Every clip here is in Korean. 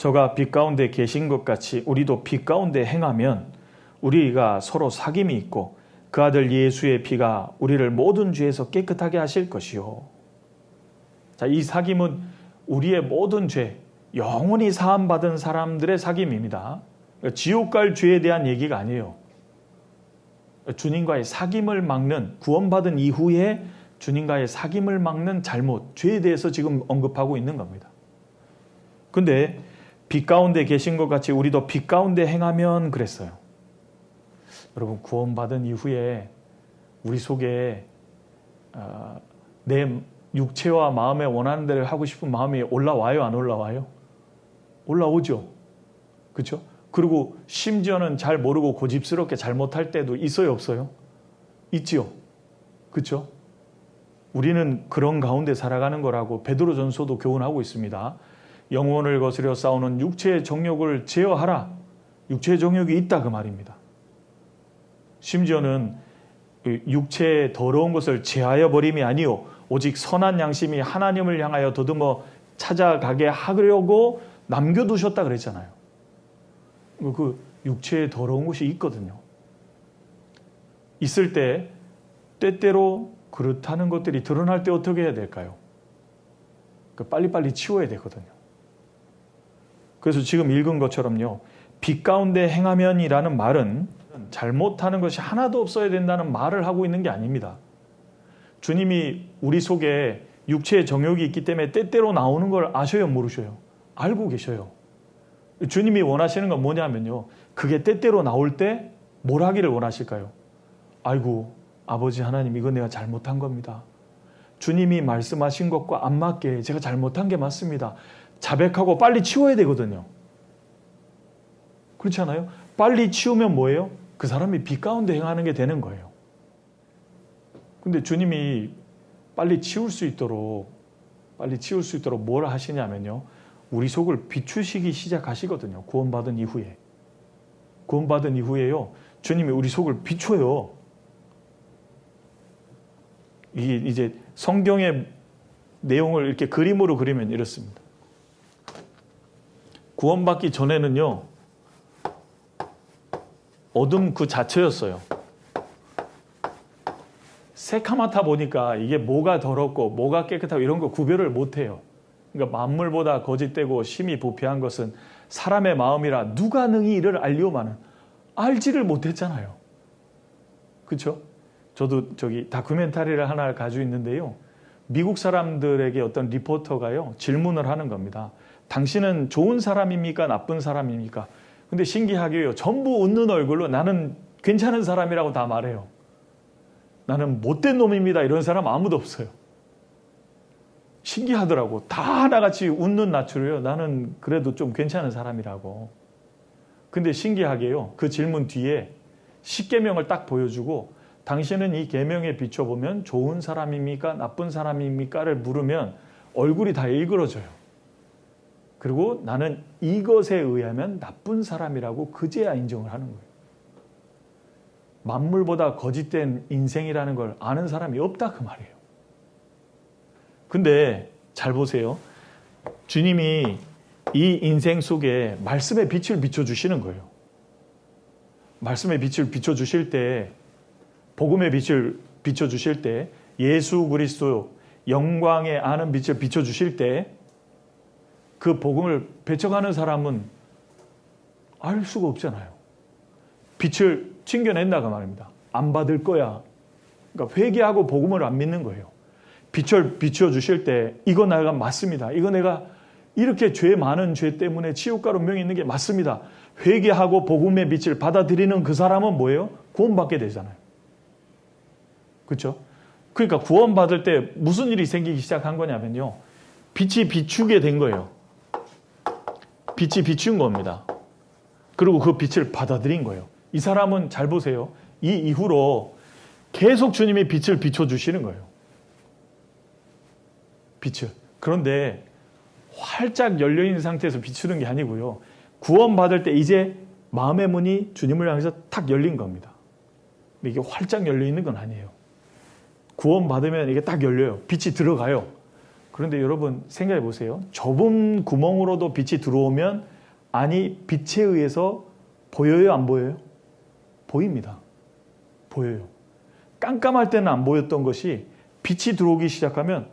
저가 빛 가운데 계신 것 같이 우리도 빛 가운데 행하면 우리가 서로 사귐이 있고 그 아들 예수의 피가 우리를 모든 죄에서 깨끗하게 하실 것이요. 자, 이 사귐은 우리의 모든 죄, 영원히 사함받은 사람들의 사귐입니다. 지옥 갈 죄에 대한 얘기가 아니에요. 주님과의 사귐을 막는, 구원받은 이후에 주님과의 사귐을 막는 잘못, 죄에 대해서 지금 언급하고 있는 겁니다. 근데 빛 가운데 계신 것 같이 우리도 빛 가운데 행하면 그랬어요. 여러분, 구원받은 이후에 우리 속에 내 육체와 마음에 원하는 대로 하고 싶은 마음이 올라와요, 안 올라와요? 올라오죠. 그렇죠? 그리고 심지어는 잘 모르고 고집스럽게 잘못할 때도 있어요, 없어요? 있지요. 그렇죠? 우리는 그런 가운데 살아가는 거라고 베드로전서도 교훈하고 있습니다. 영혼을 거스려 싸우는 육체의 정욕을 제어하라. 육체의 정욕이 있다, 그 말입니다. 심지어는 육체의 더러운 것을 제하여 버림이 아니요 오직 선한 양심이 하나님을 향하여 더듬어 찾아가게 하려고 남겨두셨다 그랬잖아요. 그 육체의 더러운 것이 있거든요. 있을 때 때때로 그렇다는 것들이 드러날 때 어떻게 해야 될까요? 빨리빨리 치워야 되거든요. 그래서 지금 읽은 것처럼요. 빛 가운데 행하면이라는 말은 잘못하는 것이 하나도 없어야 된다는 말을 하고 있는 게 아닙니다. 주님이 우리 속에 육체의 정욕이 있기 때문에 때때로 나오는 걸 아셔요, 모르셔요? 알고 계셔요. 주님이 원하시는 건 뭐냐면요. 그게 때때로 나올 때 뭘 하기를 원하실까요? 아이고, 아버지 하나님, 이건 내가 잘못한 겁니다. 주님이 말씀하신 것과 안 맞게 제가 잘못한 게 맞습니다. 자백하고 빨리 치워야 되거든요. 그렇지 않아요? 빨리 치우면 뭐예요? 그 사람이 빛 가운데 행하는 게 되는 거예요. 근데 주님이 빨리 치울 수 있도록 뭘 하시냐면요. 우리 속을 비추시기 시작하시거든요. 구원받은 이후에요. 주님이 우리 속을 비춰요. 이게 이제 성경의 내용을 이렇게 그림으로 그리면 이렇습니다. 구원받기 전에는요. 어둠 그 자체였어요. 새카맣다 보니까 이게 뭐가 더럽고 뭐가 깨끗하고 이런 거 구별을 못해요. 그러니까 만물보다 거짓되고 심히 부패한 것은 사람의 마음이라 누가 능히 이를 알리오마는 알지를 못했잖아요. 그렇죠? 저도 다큐멘터리를 하나 가지고 있는데요. 미국 사람들에게 어떤 리포터가요. 질문을 하는 겁니다. 당신은 좋은 사람입니까? 나쁜 사람입니까? 근데 신기하게요. 전부 웃는 얼굴로 나는 괜찮은 사람이라고 다 말해요. 나는 못된 놈입니다. 이런 사람 아무도 없어요. 신기하더라고. 다 하나같이 웃는 낯으로요. 나는 그래도 좀 괜찮은 사람이라고. 근데 신기하게요. 그 질문 뒤에 10계명을 딱 보여주고 당신은 이 계명에 비춰보면 좋은 사람입니까? 나쁜 사람입니까?를 물으면 얼굴이 다 일그러져요. 그리고 나는 이것에 의하면 나쁜 사람이라고 그제야 인정을 하는 거예요. 만물보다 거짓된 인생이라는 걸 아는 사람이 없다 그 말이에요. 근데 잘 보세요. 주님이 이 인생 속에 말씀의 빛을 비춰주시는 거예요. 말씀의 빛을 비춰주실 때, 복음의 빛을 비춰주실 때, 예수 그리스도 영광의 아는 빛을 비춰주실 때 그 복음을 배척하는 사람은 알 수가 없잖아요. 빛을 튕겨낸다가 말입니다. 안 받을 거야. 그러니까 회개하고 복음을 안 믿는 거예요. 빛을 비춰주실 때 이거 내가 맞습니다. 이거 내가 이렇게 많은 죄 때문에 지옥가로 명이 있는 게 맞습니다. 회개하고 복음의 빛을 받아들이는 그 사람은 뭐예요? 구원받게 되잖아요. 그렇죠? 그러니까 구원받을 때 무슨 일이 생기기 시작한 거냐면요. 빛이 비추게 된 거예요. 빛이 비춘 겁니다. 그리고 그 빛을 받아들인 거예요. 이 사람은 잘 보세요. 이 이후로 계속 주님이 빛을 비춰주시는 거예요. 빛을. 그런데 활짝 열려있는 상태에서 비추는 게 아니고요. 구원받을 때 이제 마음의 문이 주님을 향해서 탁 열린 겁니다. 근데 이게 활짝 열려있는 건 아니에요. 구원받으면 이게 딱 열려요. 빛이 들어가요. 그런데 여러분 생각해 보세요. 좁은 구멍으로도 빛이 들어오면 아니 빛에 의해서 보여요, 안 보여요? 보입니다. 보여요. 깜깜할 때는 안 보였던 것이 빛이 들어오기 시작하면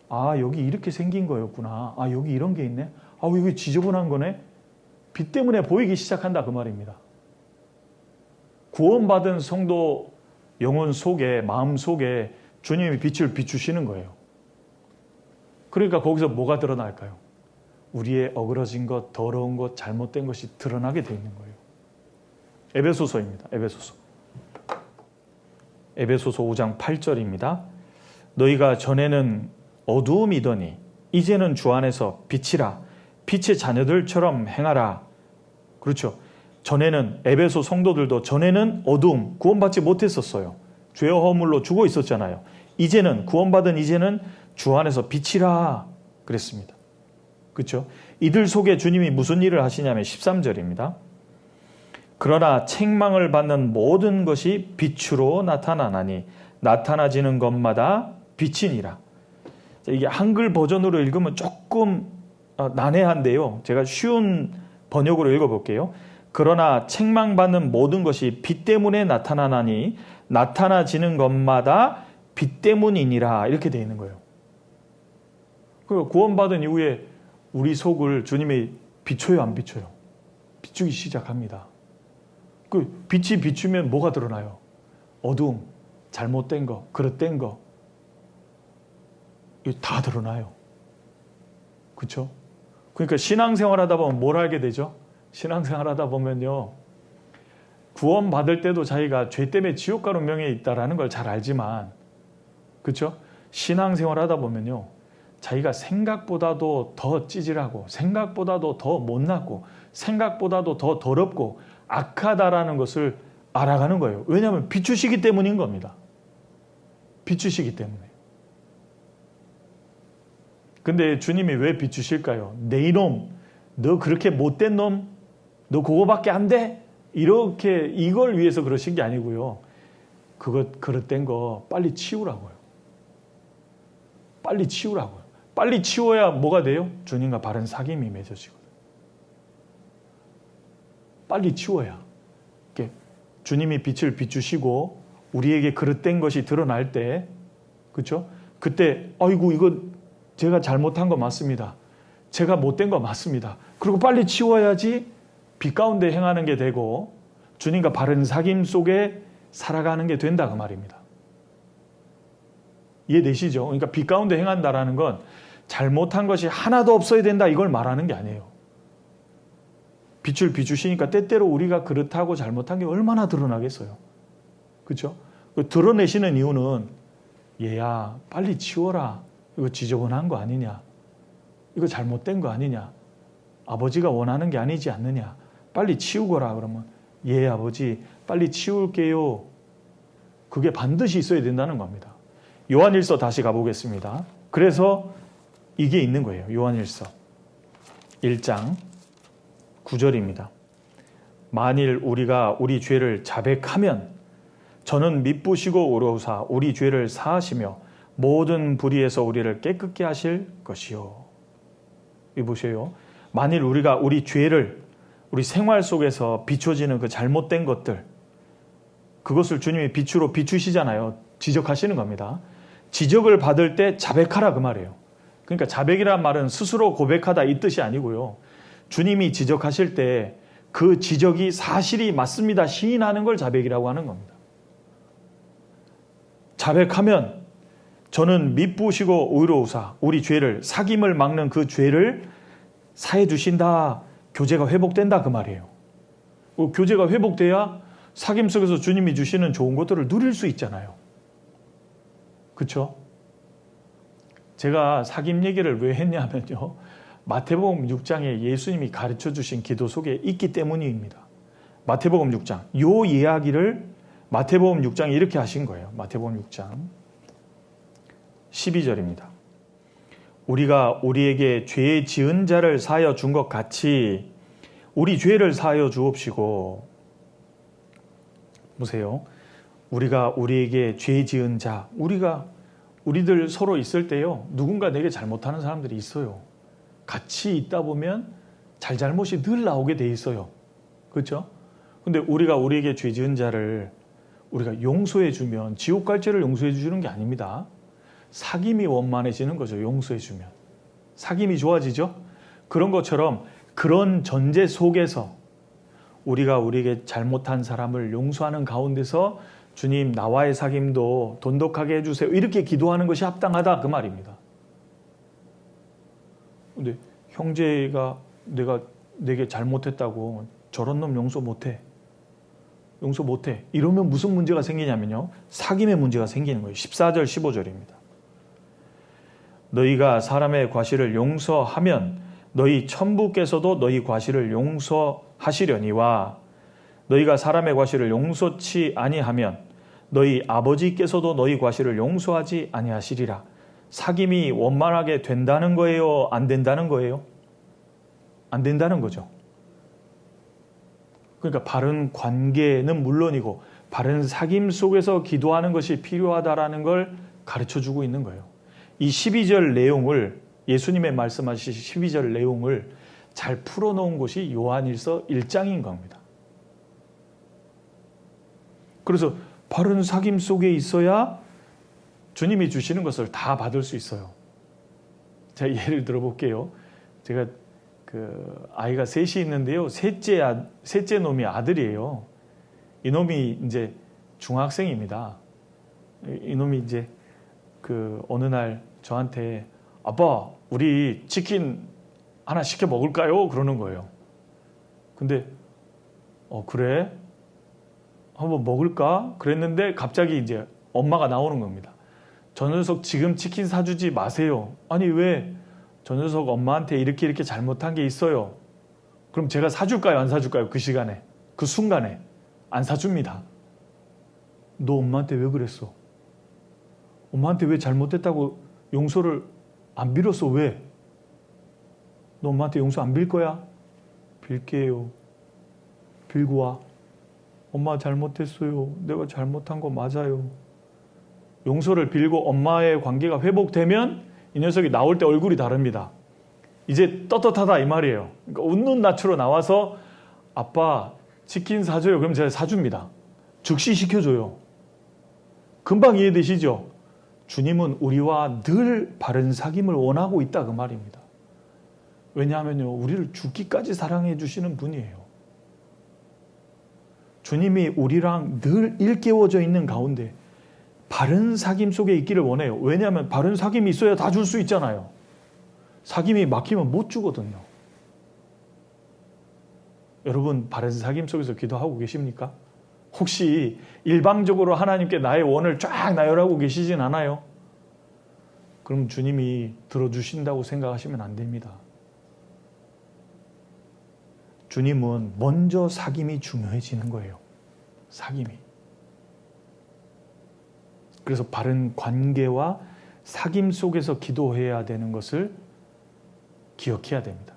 아, 여기 이렇게 생긴 거였구나. 아, 여기 이런 게 있네. 아, 여기 지저분한 거네. 빛 때문에 보이기 시작한다 그 말입니다. 구원받은 성도 영혼 속에, 마음 속에 주님이 빛을 비추시는 거예요. 그러니까 거기서 뭐가 드러날까요? 우리의 어그러진 것, 더러운 것, 잘못된 것이 드러나게 돼 있는 거예요. 에베소서입니다. 에베소서 5장 8절입니다. 너희가 전에는 어두움이더니 이제는 주 안에서 빛이라. 빛의 자녀들처럼 행하라. 그렇죠. 전에는 에베소 성도들도 전에는 어두움, 구원받지 못했었어요. 죄의 허물로 죽어 있었잖아요. 이제는 구원받은 이제는 주 안에서 빛이라 그랬습니다. 그렇죠? 이들 속에 주님이 무슨 일을 하시냐면 13절입니다. 그러나 책망을 받는 모든 것이 빛으로 나타나나니 나타나지는 것마다 빛이니라. 이게 한글 버전으로 읽으면 조금 난해한데요. 제가 쉬운 번역으로 읽어볼게요. 그러나 책망받는 모든 것이 빛 때문에 나타나나니 나타나지는 것마다 빛 때문이니라. 이렇게 되어 있는 거예요. 그러니까 구원받은 이후에 우리 속을 주님이 비춰요, 안 비춰요? 비추기 시작합니다. 그 빛이 비추면 뭐가 드러나요? 어두움, 잘못된 거, 그릇된 거. 이거 다 드러나요. 그렇죠? 그러니까 신앙생활 하다 보면 뭘 알게 되죠? 신앙생활 하다 보면요. 구원받을 때도 자기가 죄 때문에 지옥 가는 명예에 있다는 걸 잘 알지만 그렇죠? 신앙생활 하다 보면요. 자기가 생각보다도 더 찌질하고 생각보다도 더 못났고 생각보다도 더 더럽고 악하다라는 것을 알아가는 거예요. 왜냐하면 비추시기 때문인 겁니다. 비추시기 때문에. 근데 주님이 왜 비추실까요? 내 이놈, 너 그렇게 못된 놈, 너 그거밖에 안 돼? 이렇게 이걸 위해서 그러신 게 아니고요. 그릇된 거 빨리 치우라고요. 빨리 치우라고요. 빨리 치워야 뭐가 돼요? 주님과 바른 사귐이 맺어지거든요. 빨리 치워야. 주님이 빛을 비추시고 우리에게 그릇된 것이 드러날 때, 그렇죠? 그때 아이고 이거 제가 잘못한 거 맞습니다. 제가 못된 거 맞습니다. 그리고 빨리 치워야지 빛 가운데 행하는 게 되고 주님과 바른 사귐 속에 살아가는 게 된다 그 말입니다. 이해되시죠? 그러니까 빛 가운데 행한다라는 건 잘못한 것이 하나도 없어야 된다 이걸 말하는 게 아니에요. 빛을 비추시니까 때때로 우리가 그렇다고 잘못한 게 얼마나 드러나겠어요. 그렇죠? 드러내시는 이유는 얘야 빨리 치워라. 이거 지저분한 거 아니냐. 이거 잘못된 거 아니냐. 아버지가 원하는 게 아니지 않느냐. 빨리 치우거라 그러면 예 아버지 빨리 치울게요. 그게 반드시 있어야 된다는 겁니다. 요한일서 다시 가보겠습니다. 그래서 이게 있는 거예요. 요한일서 1장 9절입니다. 만일 우리가 우리 죄를 자백하면 저는 미쁘시고 의로우사 우리 죄를 사하시며 모든 불의에서 우리를 깨끗게 하실 것이요. 이 보세요. 만일 우리가 우리 죄를 우리 생활 속에서 비춰지는 그 잘못된 것들 그것을 주님이 빛으로 비추시잖아요. 지적하시는 겁니다. 지적을 받을 때 자백하라 그 말이에요. 그러니까 자백이란 말은 스스로 고백하다 이 뜻이 아니고요. 주님이 지적하실 때 그 지적이 사실이 맞습니다. 시인하는 걸 자백이라고 하는 겁니다. 자백하면 저는 미쁘시고 의로우사 우리 죄를 사귐을 막는 그 죄를 사해 주신다. 교제가 회복된다 그 말이에요. 교제가 회복돼야 사귐 속에서 주님이 주시는 좋은 것들을 누릴 수 있잖아요. 그렇죠? 제가 사귐 얘기를 왜 했냐면요. 마태복음 6장에 예수님이 가르쳐 주신 기도 속에 있기 때문입니다. 마태복음 6장. 요 이야기를 마태복음 6장에 이렇게 하신 거예요. 마태복음 6장 12절입니다. 우리가 우리에게 죄 지은 자를 사하여 준 것 같이 우리 죄를 사하여 주옵시고. 보세요. 우리가 우리에게 죄 지은 자, 우리들 서로 있을 때요. 누군가 내게 잘못하는 사람들이 있어요. 같이 있다 보면 잘잘못이 늘 나오게 돼 있어요. 그렇죠? 근데 우리가 우리에게 죄 지은 자를 우리가 용서해 주면 지옥 갈 죄를 용서해 주는 게 아닙니다. 사귐이 원만해지는 거죠. 용서해 주면. 사귐이 좋아지죠? 그런 것처럼 그런 전제 속에서 우리가 우리에게 잘못한 사람을 용서하는 가운데서 주님 나와의 사귐도 돈독하게 해주세요. 이렇게 기도하는 것이 합당하다 그 말입니다. 근데 형제가 내게 잘못했다고 저런 놈 용서 못해. 용서 못해. 이러면 무슨 문제가 생기냐면요. 사귐의 문제가 생기는 거예요. 14절 15절입니다. 너희가 사람의 과실을 용서하면 너희 천부께서도 너희 과실을 용서하시려니와 너희가 사람의 과실을 용서치 아니하면 너희 아버지께서도 너희 과실을 용서하지 아니하시리라. 사귐이 원만하게 된다는 거예요? 안 된다는 거예요? 안 된다는 거죠. 그러니까 바른 관계는 물론이고 바른 사귐 속에서 기도하는 것이 필요하다라는 걸 가르쳐주고 있는 거예요. 이 12절 내용을 예수님의 말씀하신 12절 내용을 잘 풀어놓은 곳이 요한일서 1장인 겁니다. 그래서 바른 사귐 속에 있어야 주님이 주시는 것을 다 받을 수 있어요. 제가 예를 들어볼게요. 제가 아이가 셋이 있는데요. 셋째 놈이 아들이에요. 이놈이 이제 중학생입니다. 이놈이 이제 어느 날 저한테 아빠 우리 치킨 하나 시켜 먹을까요? 그러는 거예요. 근데 그래? 한번 먹을까? 그랬는데 갑자기 이제 엄마가 나오는 겁니다. 저 녀석 지금 치킨 사주지 마세요. 아니 왜? 저 녀석 엄마한테 이렇게 잘못한 게 있어요. 그럼 제가 사줄까요? 안 사줄까요? 그 시간에. 그 순간에. 안 사줍니다. 너 엄마한테 왜 그랬어? 엄마한테 왜 잘못했다고 용서를 안 빌었어? 왜? 너 엄마한테 용서 안 빌 거야? 빌게요. 빌고 와. 엄마 잘못했어요. 내가 잘못한 거 맞아요. 용서를 빌고 엄마의 관계가 회복되면 이 녀석이 나올 때 얼굴이 다릅니다. 이제 떳떳하다 이 말이에요. 그러니까 웃는 낯으로 나와서 아빠 치킨 사줘요. 그럼 제가 사줍니다. 즉시 시켜줘요. 금방 이해되시죠? 주님은 우리와 늘 바른 사귐을 원하고 있다 그 말입니다. 왜냐하면요. 우리를 죽기까지 사랑해 주시는 분이에요. 주님이 우리랑 늘 일깨워져 있는 가운데 바른 사귐 속에 있기를 원해요. 왜냐하면 바른 사귐이 있어야 다 줄 수 있잖아요. 사귐이 막히면 못 주거든요. 여러분 바른 사귐 속에서 기도하고 계십니까? 혹시 일방적으로 하나님께 나의 원을 쫙 나열하고 계시진 않아요? 그럼 주님이 들어주신다고 생각하시면 안 됩니다. 주님은 먼저 사귐이 중요해지는 거예요. 사귐이. 그래서 바른 관계와 사귐 속에서 기도해야 되는 것을 기억해야 됩니다.